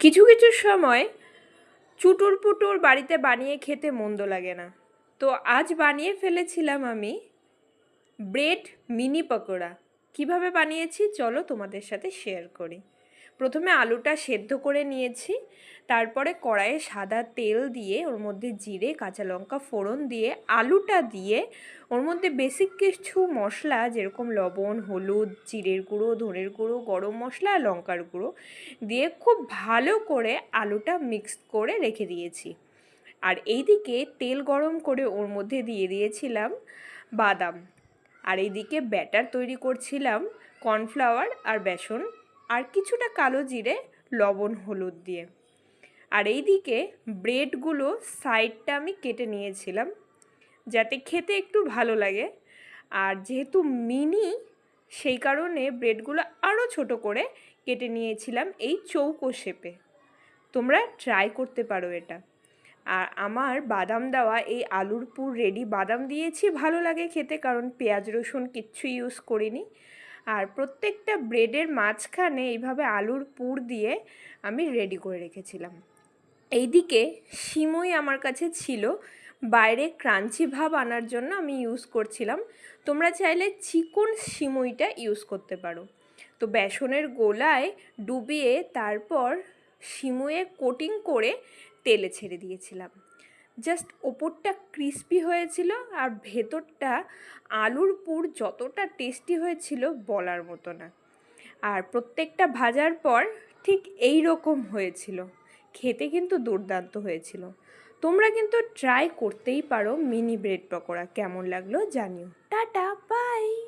কিছু কিছু সময় চুটুর পুটুর বাড়িতে বানিয়ে খেতে মন্দ লাগে না। তো আজ বানিয়ে ফেলেছিলাম আমি ব্রেড মিনি পকোড়া। কিভাবে বানিয়েছি চলো তোমাদের সাথে শেয়ার করি। প্রথমে আলুটা সেদ্ধ করে নিয়েছি, তারপরে কড়াইয়ে সাদা তেল দিয়ে ওর মধ্যে জিরে কাঁচা লঙ্কা ফোড়ন দিয়ে আলুটা দিয়ে ওর মধ্যে বেসিক কিছু মশলা যেরকম লবণ হলুদ জিরের গুঁড়ো ধনের গুঁড়ো গরম মশলা আর লঙ্কার গুঁড়ো দিয়ে খুব ভালো করে আলুটা মিক্সড করে রেখে দিয়েছি। আর এইদিকে তেল গরম করে ওর মধ্যে দিয়ে দিয়েছিলাম বাদাম। আর এইদিকে ব্যাটার তৈরি করছিলাম কর্নফ্লাওয়ার আর বেসন আর কিছুটা কালো জিরে লবণ হলুদ দিয়ে। আর এইদিকে ব্রেডগুলো সাইডটা আমি কেটে নিয়েছিলাম যাতে খেতে একটু ভালো লাগে। আর যেহেতু মিনি সেই কারণে ব্রেডগুলো আরও ছোট করে কেটে নিয়েছিলাম এই চৌকো শেপে। তোমরা ট্রাই করতে পারো এটা। আর আমার বাদাম দেওয়া এই আলুর পুর রেডি। বাদাম দিয়েছি ভালো লাগে খেতে, কারণ পেঁয়াজ রসুন কিচ্ছু ইউজ করিনি। আর প্রত্যেকটা ব্রেডের মাঝখানে এইভাবে আলুর পুর দিয়ে আমি রেডি করে রেখেছিলাম। এইদিকে সিমই আমার কাছে ছিল, বাইরে ক্রাঞ্চি ভাব আনার জন্য আমি ইউজ করছিলাম। তোমরা চাইলে চিকন সিমইটা ইউজ করতে পারো। তো বেসনের গোলায় ডুবিয়ে তারপর সিমইয়ে কোটিং করে তেলে ছেড়ে দিয়েছিলাম। জাস্ট ওপরটা ক্রিস্পি হয়েছিল আর ভেতরটা আলুর পুর যতটা টেস্টি হয়েছিল বলার মতো না। আর প্রত্যেকটা ভাজার পর ঠিক এই রকম হয়েছিল, খেতে কিন্তু দুর্দান্ত হয়েছিল। তোমরা কিন্তু ট্রাই করতেই পারো মিনি ব্রেড পকোড়া। কেমন লাগলো জানিও। Tata bye.